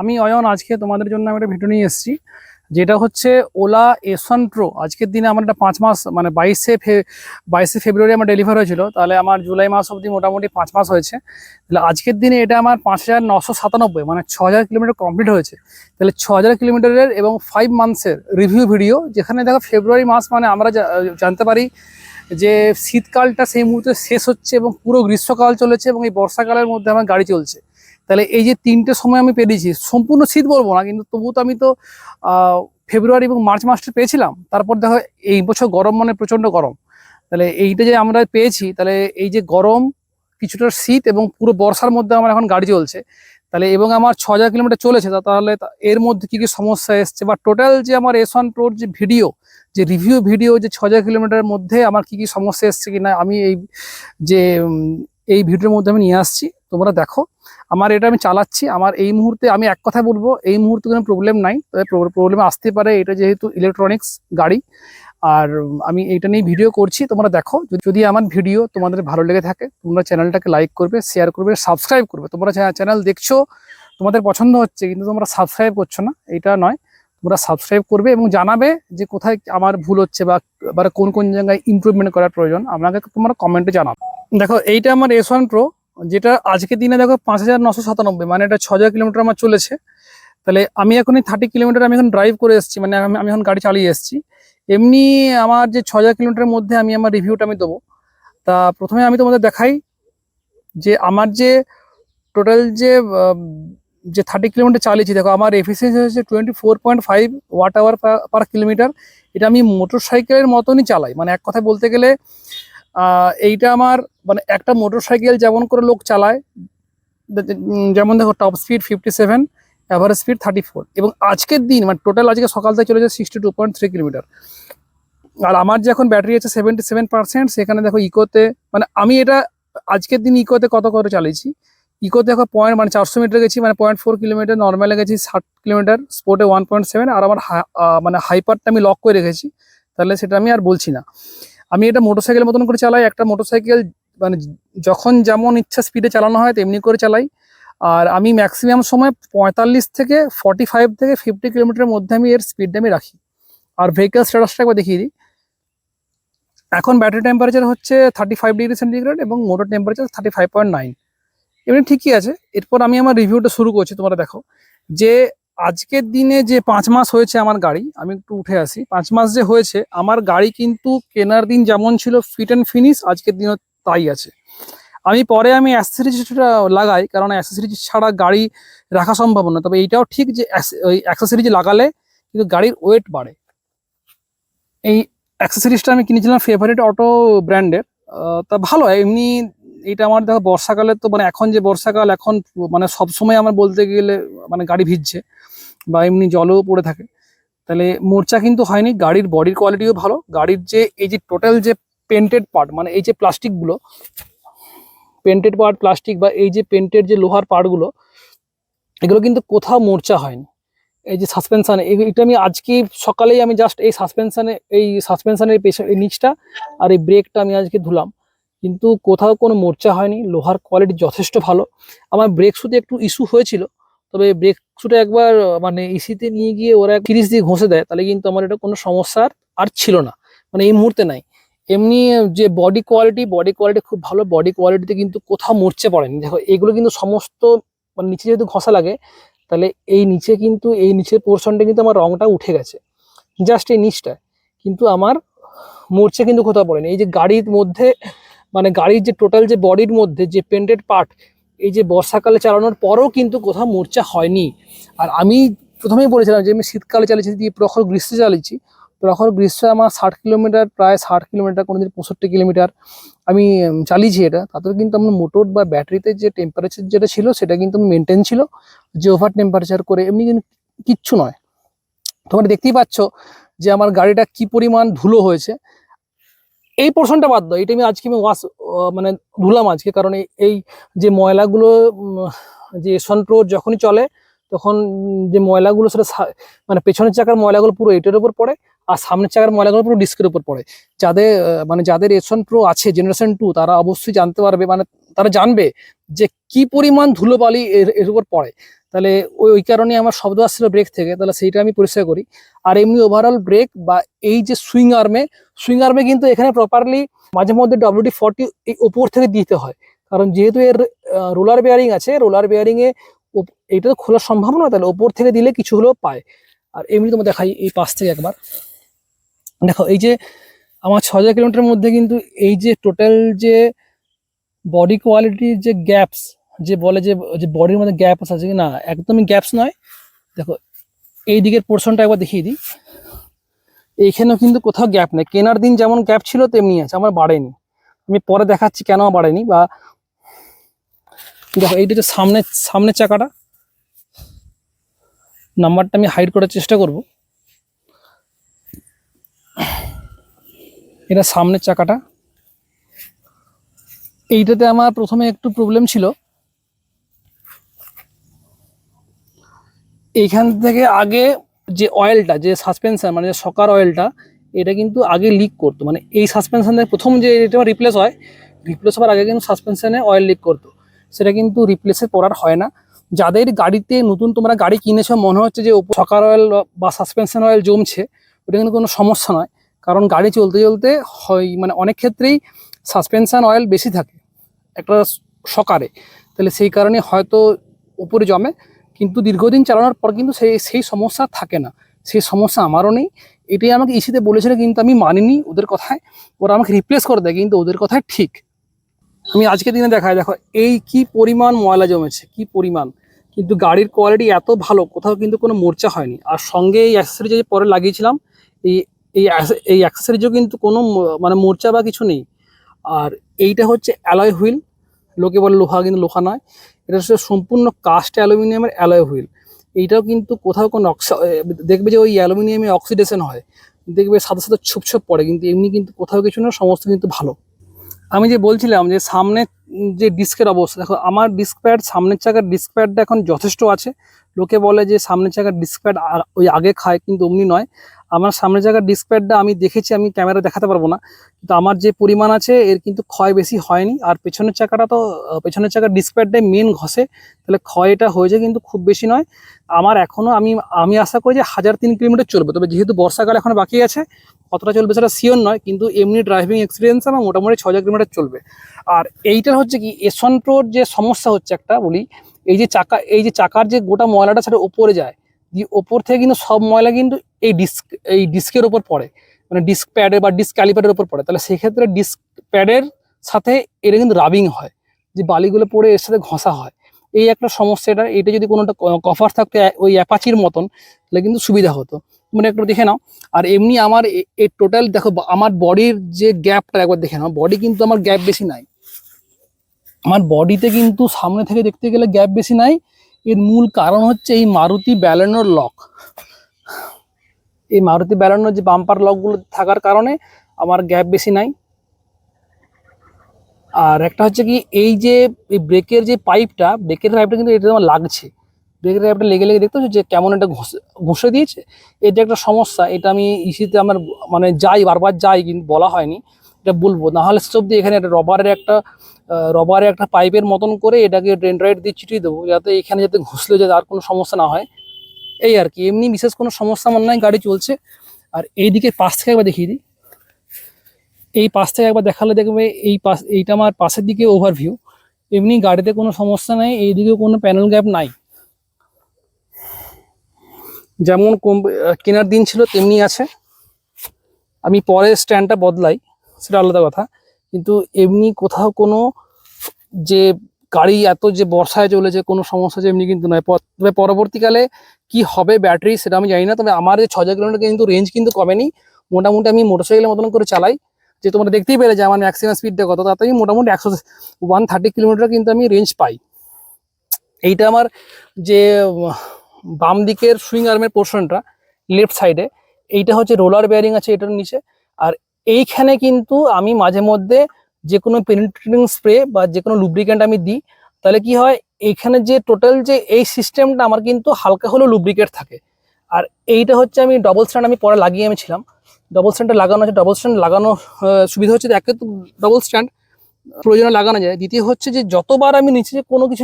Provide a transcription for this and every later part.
আমি অয়ন আজকে তোমাদের জন্য আমি একটা ভিডিও নিয়ে এসেছি, যেটা হচ্ছে ওলা S1 প্রো। আজকের দিনে আমার একটা 5 মাস মানে 22শে ফেব্রুয়ারি আমার ডেলিভার হয়েছিল, তাহলে আমার জুলাই মাস অবধি মোটামুটি 5 মাস হয়েছে। তাহলে আজকের দিনে এটা আমার 5997 মানে 6000 কিলোমিটার কমপ্লিট হয়েছে। তাহলে 6000 কিলোমিটারের এবং 5 মান্থসের রিভিউ ভিডিও, যেখানে দেখো ফেব্রুয়ারি মাস মানে আমরা জানতে পারি যে শীতকালটা সেই মুহূর্তে শেষ হচ্ছে এবং পুরো গ্রীষ্মকাল চলেছে এবং এই বর্ষাকালের মধ্যে আমার গাড়ি চলছে। তাহলে এই যে 3টে সময় আমি পেরিয়েছি, সম্পূর্ণ শীত বলবো না, কিন্তু তবুও তো আমি তো ফেব্রুয়ারি এবং মার্চ মাসটা পেয়েছিলাম। তারপর দেখো এই বছর গরম মানে প্রচণ্ড গরম। তাহলে এইটা যে আমরা পেয়েছি, তাহলে এই যে গরম, কিছুটা শীত এবং পুরো বর্ষার মধ্যে আমার এখন গাড়ি চলছে। তাহলে এবং আমার 6000 কিলোমিটার চলেছে, তাহলে এর মধ্যে কি কি সমস্যা এসছে বা টোটাল যে আমার S1 প্রোর যে ভিডিও, যে রিভিউ ভিডিও, যে 6000 কিলোমিটারের মধ্যে আমার কি কি সমস্যা এসছে কিনা আমি যে এই ভিডিওর মধ্যে আমি নিয়ে আসছি। তোমরা দেখো, আমার এটা আমি চালাচ্ছি, আমার এই মুহূর্তে আমি এক কথা বলবো, এই মুহূর্তে কোনো প্রবলেম নাই, তবে প্রবলেম আসতে পারে, এটা যেহেতু ইলেকট্রনিক্স গাড়ি। আর আমি এইটা নিয়ে ভিডিও করছি, তোমরা দেখো। যদি আমার ভিডিও তোমাদের ভালো লেগে থাকে, তোমরা চ্যানেলটাকে লাইক করবে, শেয়ার করবে, সাবস্ক্রাইব করবে। তোমরা চ্যানেল দেখছো, তোমাদের পছন্দ হচ্ছে, কিন্তু তোমরা সাবস্ক্রাইব করছো না, এটা নয়। তোমরা সাবস্ক্রাইব করবে এবং জানাবে যে কোথায় আমার ভুল হচ্ছে বা কোন কোন জায়গায় ইমপ্রুভমেন্ট করার প্রয়োজন, আমাকে তোমরা কমেন্টে জানাবে। দেখো, এইটা আমার S1 প্রো, যেটা আজকের দিনে দেখো 5997 মানে এটা 6000 কিলোমিটার আমার চলেছে। তাহলে আমি এখন 30 কিলোমিটার আমি এখন ড্রাইভ করে এসেছি, মানে আমি এখন গাড়ি চালিয়ে এসেছি। এমনি আমার যে 6000 কিলোমিটারের মধ্যে আমি আমার রিভিউটা আমি দেবো। তা প্রথমে আমি তোমাদের দেখাই যে আমার যে টোটাল যে 30 কিলোমিটার চালিয়েছি। দেখো, আমার এফিসিয়েন্সি হচ্ছে 24.5 ওয়াট আওয়ার পার কিলোমিটার। এটা আমি মোটর সাইকেলের মতনই চালাই, মানে এক কথায় বলতে গেলে এইটা আমার মানে একটা মোটর সাইকেল যেমন করে লোক চালায়, যেমন দেখো টপ স্পিড 57, অ্যাভারেজ স্পিড 34, এবং আজকের দিন মানে টোটাল আজকে সকাল থেকে চলেছে 62.3 কিলোমিটার। আর আমার যে এখন ব্যাটারি আছে 77%, সেখানে দেখো ইকোতে মানে আমি এটা আজকের দিন ইকোতে কত চালিয়েছি। ইকোতে দেখো মানে 400 মিটার গেছি, মানে 0.4 কিলোমিটার, নর্মালে গেছি 60 কিলোমিটার, স্পোর্টে 1.7, আর আমার মানে হাইপারটা আমি লক করে রেখেছি, তাহলে সেটা আমি আর বলছি না। আমি এটা মোটরসাইকেলের মতন করে চালাই। একটা মোটরসাইকেল মানে যখন যেমন ইচ্ছা স্পিডে চালানো হয় তেমনি করে চালাই। আর আমি ম্যাক্সিমাম সময় 45 থেকে 45 থেকে 50 কিলোমিটারের মধ্যে আমি এর স্পিডটা আমি রাখি। আর ভেহিকেল স্ট্যাটাসটা একবার দেখিয়ে দিই। এখন ব্যাটারি টেম্পারেচার হচ্ছে 35°C এবং মোটর টেম্পারেচার 35.9। এমনি ঠিকই আছে। এরপর আমি আমার রিভিউটা শুরু করছি। তোমরা দেখো যে আজকের দিনে যে 5 মাস হয়েছে আমার গাড়ি, আমি একটু উঠে আসি। 5 মাস যে হয়েছে আমার গাড়ি, কিন্তু কেনার দিন যেমন ছিল ফিট অ্যান্ড ফিনিশ, আজকের দিনও তাই আছে। আমি পরে অ্যাক্সেসরিজটা লাগাই, কারণ অ্যাক্সেসরিজ ছাড়া গাড়ি রাখা সম্ভব না। তবে এইটাও ঠিক যে ওই অ্যাক্সেসরিজ লাগালে কিন্তু গাড়ির ওয়েট বাড়ে। এই অ্যাক্সেসরিজটা আমি কিনেছিলাম ফেভারিট অটো ব্র্যান্ডের। তা ভালো এমনি। এটা আমার দেখো বর্ষাকালে তো মানে এখন যে বর্ষাকাল, এখন মানে সবসময় আমার বলতে গেলে মানে গাড়ি ভিজছে বা এমনি জলও পড়ে থাকে। তাহলে মোর্চা কিন্তু হয়নি। গাড়ির বডির কোয়ালিটিও ভালো। গাড়ির যে এই যে টোটাল যে পেন্টেড পার্ট, মানে এই যে প্লাস্টিকগুলো, পেন্টেড পার্ট প্লাস্টিক বা এই যে পেন্টেড যে লোহার পার্টগুলো, এগুলো কিন্তু কোথাও মোর্চা হয়নি। এই যে সাসপেনশানে, এটা আমি আজকে সকালেই আমি জাস্ট এই সাসপেনশানের এই নিচটা আর এই ব্রেকটা আমি আজকে ধুলাম, কিন্তু কোথাও কোনো মোর্চা হয়নি। লোহার কোয়ালিটি যথেষ্ট ভালো। আমার ব্রেক শুতে একটু ইস্যু হয়েছিল, তবে ব্রেক শুটা একবার মানে ইসিতে নিয়ে গিয়ে ওরা 30 দিয়ে ঘষে দেয়, তাহলে কিন্তু আমার এটা কোনো সমস্যা আর ছিল না, মানে এই মুহূর্তে নাই। এমনি যে বডি কোয়ালিটি খুব ভালো। বডি কোয়ালিটিতে কিন্তু কোথাও মরচে পড়েনি। দেখো, এগুলো কিন্তু সমস্ত মানে নিচে যেহেতু ঘষা লাগে, তাহলে এই নিচে কিন্তু এই নিচের পোর্শনটা কিন্তু আমার রংটা উঠে গেছে, জাস্ট এই নিচটা, কিন্তু আমার মরচে কিন্তু কোথাও পড়েনি। এই যে গাড়ির মধ্যে মানে গাড়ির যে টোটাল যে বডির মধ্যে যে পেন্টেড পার্ট, এই যে বর্ষাকালে চালানোর পরেও কিন্তু কোথাও মোর্চা হয়নি। আর আমি প্রথমেই বলেছিলাম যে আমি শীতকালে চালিয়েছি, দিয়ে প্রখর গ্রীষ্মে চালিয়েছি। প্রখর গ্রীষ্মে আমার 60 কিলোমিটার, প্রায় 60 কিলোমিটার, কোনোদিন 65 কিলোমিটার আমি চালিয়েছি। এটা তাতেও কিন্তু আমার মোটর বা ব্যাটারিতে যে টেম্পারেচার যেটা ছিল সেটা কিন্তু মেনটেন ছিল, যে ওভার টেম্পারেচার করে এমনি কিন্তু কিচ্ছু নয়। তোমরা দেখতেই পাচ্ছ যে আমার গাড়িটা কি পরিমাণ ধুলো হয়েছে। এই পোর্শনটা বাদ দাও, এটা আমি আজকে আমি মানে ধুলাম আজকে, কারণ এই যে ময়লাগুলো যে S1 প্রো যখনই চলে তখন যে ময়লাগুলো সেটা মানে পেছনের চাকার ময়লাগুলো পুরো এটার উপর পড়ে, আর সামনের চাকার ময়লাগুলো পুরো ডিস্কের উপর পড়ে। যাদের S1 প্রো আছে জেনারেশন 2, তারা অবশ্যই জানতে পারবে, মানে তারা জানবে যে কি পরিমাণ ধুলোবালি এর উপর পড়ে। তাহলে ওই কারণে আমার শব্দ আসছিল ব্রেক থেকে, তাহলে সেইটা আমি পরিষ্কার করি। আর এমনি ওভারঅল ব্রেক বা এই যে সুইং আর্মে কিন্তু এখানে প্রপারলি মাঝে মধ্যে WD-40 এই ওপর থেকে দিতে হয়, কারণ যেহেতু এর রোলার বেয়ারিং আছে, রোলার বেয়ারিং এ এইটা তো খোলা সম্ভব নয়, তাহলে ওপর থেকে দিলে কিছু হলেও পায়। আর এমনি তোমার দেখাই এই পাশ থেকে একবার দেখো, এই যে আমার 6000 কিলোমিটারের মধ্যে কিন্তু এই যে টোটাল যে বডি কোয়ালিটির যে গ্যাপস, যে বলে যে বডির মধ্যে গ্যাপস আছে কি না, একদমই গ্যাপস নয়। দেখো এই দিকের পোর্শনটা একবার দেখিয়ে দিই, এইখানেও কিন্তু কোথাও গ্যাপ নেই। কেনার দিন যেমন গ্যাপ ছিল তেমনি আছে, আমার বাড়েনি। আমি পরে দেখাচ্ছি কেন বাড়েনি। বা দেখো এইটা যে সামনের চাকাটা, নাম্বারটা আমি হাইড করার চেষ্টা করব। এটা সামনের চাকাটা, এইটাতে আমার প্রথমে একটু প্রবলেম ছিল। এইখান থেকে আগে যে অয়েলটা, যে সাসপেনশন মানে শকার অয়েলটা, এটা কিন্তু আগে লিক করতো। মানে এই সাসপেনশনের প্রথম যে এটা রিপ্লেস হয়, রিপ্লেস হওয়ার আগে কিন্তু সাসপেনশনে অয়েল লিক করতো, সেটা কিন্তু রিপ্লেসের পর আর হয় না। যাদের গাড়িতে নতুন তোমরা গাড়ি কিনেছো মনে হচ্ছে যে শকার অয়েল বা সাসপেনশন অয়েল জমছে, ওটা কিন্তু কোনো সমস্যা নয়। কারণ গাড়ি চলতে চলতে হয়, মানে অনেক ক্ষেত্রেই সাসপেনশন অয়েল বেশি থাকে একটা শকারে, তাহলে সেই কারণে হয়তো উপরে জমে। কিন্তু দীর্ঘদিন চালানোর পর কিন্তু সেই সমস্যা থাকে না। সেই সমস্যা আমারও নেই। এটাই আমাকে ইসিতে বলেছিল, কিন্তু আমি মানিনি ওদের কথায়। ওরা আমাকে রিপ্লেস করে দেয়, কিন্তু ওদের কথায় ঠিক। আমি আজকের দিনে দেখায়, দেখো এই কি পরিমাণ ময়লা জমেছে, কি পরিমাণ। কিন্তু গাড়ির কোয়ালিটি এত ভালো, কোথাও কিন্তু কোনো মোর্চা হয়নি। আর সঙ্গে এই অ্যাক্সেসরিজ যে পরে লাগিয়েছিলাম, এই এই অ্যাক্সেসরিজও কিন্তু কোনো মানে মোর্চা বা কিছু নেই। আর এইটা হচ্ছে অ্যালয় হুইল, লোকে বলে লোহা, কিন্তু লোহা নয়, এটা হচ্ছে সম্পূর্ণ কাস্ট অ্যালুমিনিয়ামের অ্যালয় হুইল। এইটাও কিন্তু কোথাও কোনো দেখবে যে ওই অ্যালুমিনিয়ামে অক্সিডেশন হয়, দেখবে সাথে সাথে ছুপ পড়ে, কিন্তু এমনি কিন্তু কোথাও কিছু না, সমস্ত কিন্তু ভালো। আমি যে বলছিলাম যে সামনে যে ডিস্কের অবস্থা, দেখো আমার ডিস্ক প্যাড, সামনের চাকার ডিস্ক প্যাডটা এখন যথেষ্ট আছে। লোকে বলে যে সামনের চাকার ডিস্ক প্যাড ওই আগে খায়, কিন্তু অমনি নয়। আমার সামনের চাকার ডিস্ক প্যাডটা আমি দেখেছি, আমি ক্যামেরা দেখাতে পারবো না, কিন্তু আমার যে পরিমাণ আছে এর কিন্তু ক্ষয় বেশি হয়নি। আর পেছনের চাকাটা তো, পেছনের চাকার ডিস্ক প্যাডটাই মেন ঘষে, তাহলে ক্ষয়টা হয়েছে কিন্তু খুব বেশি নয়। আমার এখনও আমি আশা করি যে 1003 কিলোমিটার চলবে। তবে যেহেতু বর্ষাকাল এখনো বাকি আছে, কতটা চলবে সেটা শিওর নয়, কিন্তু এমনি ড্রাইভিং এক্সপিরিয়েন্স আমার মোটামুটি 6000 কিলোমিটার চলবে। আর এইটার হচ্ছে কি এসন প্রোর যে সমস্যা হচ্ছে একটা বলি, এই যে চাকার যে গোটা ময়লাটা সেটা ওপরে যায়, দিয়ে ওপর থেকে কিন্তু সব ময়লা কিন্তু এই ডিস্কের ওপর পড়ে, মানে ডিস্ক প্যাডে বা ডিস্ক ক্যালিপারের ওপর পড়ে। তাহলে সেক্ষেত্রে ডিস্ক প্যাডের সাথে এটা কিন্তু রাবিং হয়, যে বালিগুলো পড়ে এর সাথে ঘষা হয়। এই একটা সমস্যা। এটা যদি কোনোটা কভার থাকতো ওই অ্যাপাচির মতন, তাহলে কিন্তু সুবিধা হতো। মানে একটু দেখে নাও। আর এমনি আমার এই টোটাল দেখো, আমার বডির যে গ্যাপটা একবার দেখে নাও, বডি কিন্তু আমার গ্যাপ বেশি নাই। আমার বডিতে কিন্তু সামনে থেকে দেখতে গেলে গ্যাপ বেশি নাই। এর মূল কারণ হচ্ছে এই মারুতি ব্যালেনোর লক। এই মারুতি ব্যালেনোর যে বাম্পার লকগুলো থাকার কারণে আমার গ্যাপ বেশি নাই। আর একটা হচ্ছে কি, এই যে এই ব্রেকের পাইপটা কিন্তু এটা আমার লাগছে। ব্রেকের পাইপটা লেগে দেখতে হচ্ছে যে কেমন একটা ঘষে দিয়েছে। এটা একটা সমস্যা। এটা আমি ইসিতে আমার মানে বারবার যাই, কিন্তু বলা হয়নি, এটা বলবো। নাহলে সব দিয়ে এখানে একটা রবারের একটা পাইপের মতন করে এটাকে ডেনড্রাইট দিয়ে চিটিয়ে দেবো, যাতে এখানে যাতে ঘষলে যাতে আর কোনো সমস্যা না হয়। এই আর কি, এমনি বিশেষ কোনো সমস্যা আমার নাই, গাড়ি চলছে। আর এইদিকে পাশ থেকে একবার দেখিয়ে দিই, এই পাশ থেকে একবার দেখালে দেখবে এইটা আমার পাশের দিকে ওভারভিউ। এমনি গাড়িতে কোনো সমস্যা নাই, এইদিকে কোনো প্যানেল গ্যাপ নাই। যেমন কেনার দিন ছিল তেমনি আছে। আমি পরে স্ট্যান্ডটা বদলাই, সেটা আলাদা কথা, কিন্তু এমনি কোথাও কোনো যে গাড়ি এত যে বর্ষায় চলেছে কোনো সমস্যা যে এমনি কিন্তু নয়। তবে পরবর্তীকালে কি হবে ব্যাটারি সেটা আমি জানি না। তবে আমার এই 6000 কিলোমিটার কিন্তু রেঞ্জ কিন্তু কমেনি। মোটামুটি আমি মোটরসাইকেলের মতন করে চালাই, যে তোমরা দেখতেই পেলে যে আমার ম্যাক্সিমাম স্পিডটা কত, তাতে আমি মোটামুটি 130 কিলোমিটার কিন্তু আমি রেঞ্জ পাই। এইটা আমার যে বাম দিকের সুইং আর্মের পোর্শনটা লেফট সাইডে, এইটা হচ্ছে রোলার বেয়ারিং আছে এটার নিচে। আর এইখানে কিন্তু আমি মাঝে মধ্যে যে কোনো পেনিট্রেটিং স্প্রে বা যে কোনো লুব্রিকেন্ট আমি দিই, তাহলে কি হয়, এইখানে যে টোটাল যে এই সিস্টেমটা আমার কিন্তু হালকা হলেও লুব্রিকেট থাকে। আর এইটা হচ্ছে আমি ডবল স্ট্যান্ড আমি পরে লাগিয়ে ছিলাম, ডবল স্ট্যান্ডটা লাগানো আছে। ডবল স্ট্যান্ড লাগানো সুবিধা হচ্ছে, একে তো ডবল স্ট্যান্ড, প্রয়োজনে লাগানো যায়। দ্বিতীয় হচ্ছে যে যতবার আমি নিচে কোনো কিছু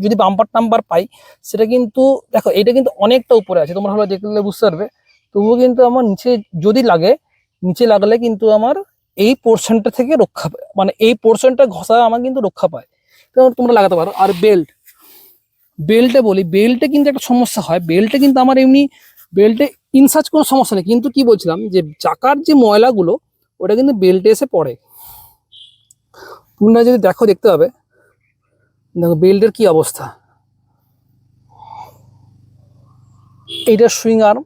যদি বাম্পার টাম্পার পাই, সেটা কিন্তু দেখো এটা কিন্তু অনেকটা উপরে আছে, তোমরা হলো দেখলে বুঝতে পারবে। তবুও কিন্তু আমার নিচে যদি লাগে, নিচে লাগলে কিন্তু আমার এই পোর্শনটা থেকে রক্ষা পায়, মানে এই পোর্শনটা ঘষা আমার কিন্তু রক্ষা পায়, তো তোমরা লাগাতে পারো। আর বেল্টে বলি, বেল্টে কিন্তু একটা সমস্যা হয়। বেল্টে কিন্তু আমার এমনি বেল্টে ইনসার্চ কোনো সমস্যা নেই, কিন্তু কি বলছিলাম যে চাকার যে ময়লাগুলো ওটা কিন্তু বেল্টে এসে পড়ে। তোমরা যদি দেখো দেখতে পাবে, দেখো বেল্টের কি অবস্থা। এইটা সুইং আর্ম,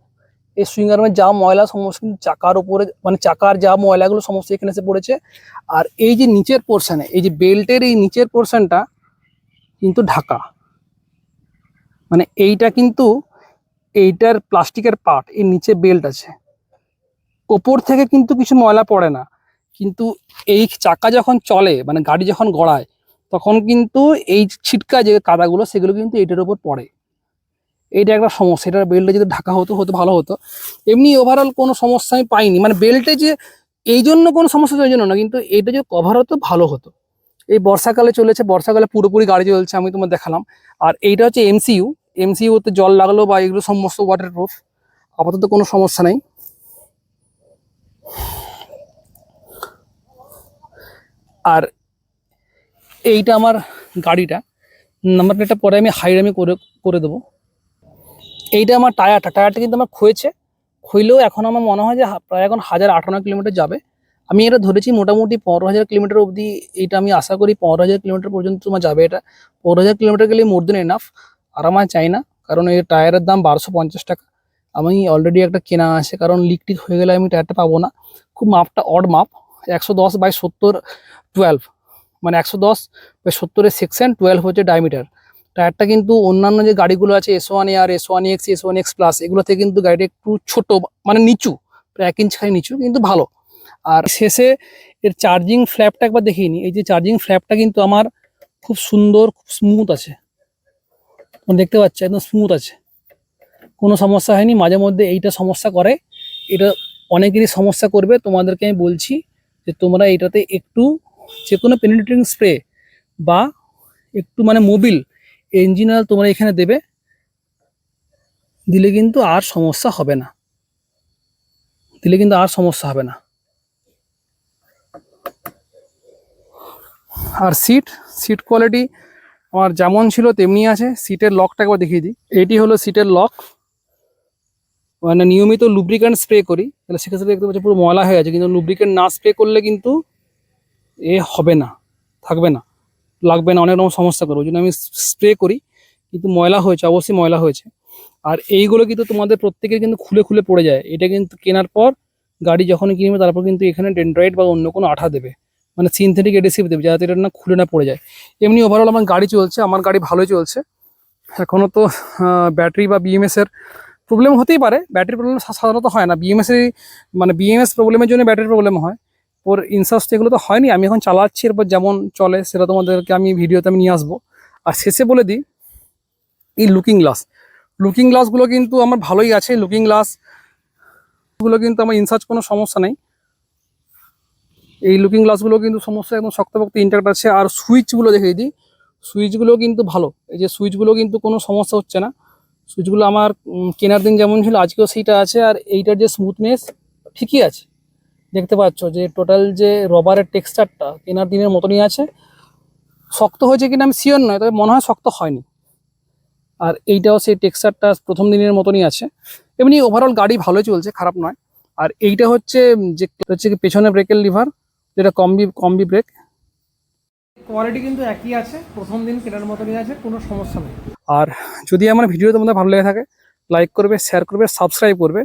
এই সুইং আর্মের যা ময়লা সমস্ত কিন্তু চাকার উপরে, মানে চাকার যা ময়লাগুলো সমস্ত এখানে এসে পড়েছে। আর এই যে নিচের পোর্শনে, এই যে বেল্টের এই নিচের পোর্শনটা কিন্তু ঢাকা, মানে এইটা কিন্তু এইটার প্লাস্টিকের পার্ট, এর নিচে বেল্ট আছে, ওপর থেকে কিন্তু কিছু ময়লা পড়ে না। কিন্তু এই চাকা যখন চলে, মানে গাড়ি যখন গড়ায়, তখন কিন্তু এই ছিটকা যে কাদাগুলো সেগুলো কিন্তু এইটার উপর পড়ে। এইটা একটা সমস্যা, এটার বেল্টে যদি ঢাকা হতো ভালো হতো। এমনি ওভারঅল কোনো সমস্যা আমি পাইনি, মানে বেল্টে যে এই জন্য কোনো সমস্যা ওই জন্য না, কিন্তু এটা যে কভার হতো ভালো হতো। এই বর্ষাকালে চলেছে, বর্ষাকালে পুরোপুরি গাড়ি চলছে, আমি তোমার দেখালাম। আর এইটা হচ্ছে এমসিইউতে জল লাগলো বা এগুলো সমস্ত ওয়াটারপ্রুফ, আপাতত কোনো সমস্যা নেই। আর এইটা আমার গাড়িটা, নাম্বার প্লেটটা পরে আমি হাইড করে করে দেবো। এইটা আমার টায়ারটা কিন্তু আমার খুইলেও এখন আমার মনে হয় যে প্রায় এখন 1058 কিলোমিটার যাবে। আমি এটা ধরেছি মোটামুটি 15,000 কিলোমিটার অবধি, এইটা আমি আশা করি 15,000 কিলোমিটার পর্যন্ত তোমার যাবে। এটা 15,000 কিলোমিটার গেলে মোর দেন এনাফ, আর আমার চাই না, কারণ এই টায়ারের দাম 1250 টাকা। আমি অলরেডি একটা কেনা আছে, কারণ লিক টিক হয়ে গেলে আমি টায়ারটা পাবো না। খুব মাপটা অড মাপ, 110/70 12, মানে 110/70 সেকশন, 12 হচ্ছে ডায়ামিটার। টায়ারটা কিন্তু অন্যান্য যে গাড়িগুলো আছে S1 AR, S1X, S1X plus, এগুলোতে কিন্তু গাড়িটা একটু ছোট, মানে নিচু, প্রায় 1 ইঞ্চ খানি নিচু, কিন্তু ভালো। আর শেষে এর চার্জিং ফ্ল্যাপটা একবার দেখিয়ে নিই। এই যে চার্জিং ফ্ল্যাপটা কিন্তু আমার খুব সুন্দর, খুব স্মুথ আছে, তোমরা দেখতে পাচ্ছ একদম স্মুথ আছে, কোনো সমস্যা হয়নি। মাঝে মধ্যে এইটা সমস্যা করে, এটা অনেকেরই সমস্যা করবে। তোমাদেরকে আমি বলছি যে তোমরা এটাতে একটু যে কোনো পেনিট্রেটিং স্প্রে বা একটু মানে মোবিল ইঞ্জিন অয়েল তোমরা এখানে দেবে, দিলে কিন্তু আর সমস্যা হবে না, আর সিট কোয়ালিটি আমার যেমন ছিল তেমনি আছে। সিটের লকটা একবার দেখিয়ে দিই। এটি হলো সিটের লক, মানে নিয়মিত লুব্রিক্যান্ট স্প্রে করি, তাহলে সেক্ষেত্রে দেখতে পাচ্ছি পুরো ময়লা হয়ে আছে, কিন্তু লুব্রিক্যান্ট না স্প্রে করলে কিন্তু হবে না, থাকবে না, লাগবে না, অনেক রকম সমস্যা করবে। ওই জন্য আমি স্প্রে করি, কিন্তু ময়লা হয়েছে, অবশ্যই ময়লা হয়েছে। আর এইগুলো কিন্তু তোমাদের প্রত্যেকের কিন্তু খুলে খুলে পড়ে যায়। এটা কিন্তু কেনার পর গাড়ি যখন কিনবে তারপর কিন্তু এখানে ডেন্ড্রাইট বা অন্য কোনো আঠা দেবে, মানে সিনথেটিক এডেসিভ দেবে, যাতে এটা না খুলে না পড়ে যায়। এমনি ওভারঅল আমার গাড়ি চলছে, আমার গাড়ি ভালোই চলছে। এখনও তো ব্যাটারি বা বিএমএস এর প্রবলেম হতেই পারে, ব্যাটারি প্রবলেম সাধারণত হয় না, বিএমএস প্রবলেমের জন্য ব্যাটারি প্রবলেম হয়। ওর ইনসার্চ এগুলো তো হয়নি, আমি এখন চালাচ্ছি, এরপর যেমন চলে সেটা তোমাদেরকে আমি ভিডিওতে আমি নিয়ে আসবো। আর শেষে বলে দিই, এই লুকিং গ্লাসগুলো কিন্তু আমার ভালোই আছে। লুকিং গ্লাসগুলো কিন্তু আমার ইনসার্চ কোনো সমস্যা নেই, এই লুকিং গ্লাসগুলো কিন্তু সমস্যা একদম শক্তপোক্ত ইন্ট্যাক্ট আছে। আর সুইচগুলো দেখিয়ে দিই, সুইচগুলো কিন্তু ভালো, এই যে সুইচগুলো কিন্তু কোনো সমস্যা হচ্ছে না। সুইচগুলো আমার কেনার দিন যেমন ছিল আজকেও সেইটা আছে। আর এইটার যে স্মুথনেস ঠিকই আছে, দেখতে পাচ্ছ যে টোটাল যে রবারের টেক্সচারটা কেনার দিনের মতনই আছে। শক্ত হয়েছে কিনা আমি শিওর নয়, তবে মনে হয় শক্ত হয়নি। আর এইটাও সেই টেক্সচারটা প্রথম দিনের মতনই আছে। এমনি ওভারঅল গাড়ি ভালোই চলছে, খারাপ নয়। আর এইটা হচ্ছে কি পেছনে ব্রেকের লিভার, যেটা কম্বি ব্রেক। কোয়ালিটি কিন্তু একই আছে, প্রথম দিন কেনার মতনই আছে, কোনো সমস্যা নেই। আর যদি আমার ভিডিও তোমাদের ভালো লেগে থাকে, লাইক করবে, শেয়ার করবে, সাবস্ক্রাইব করবে।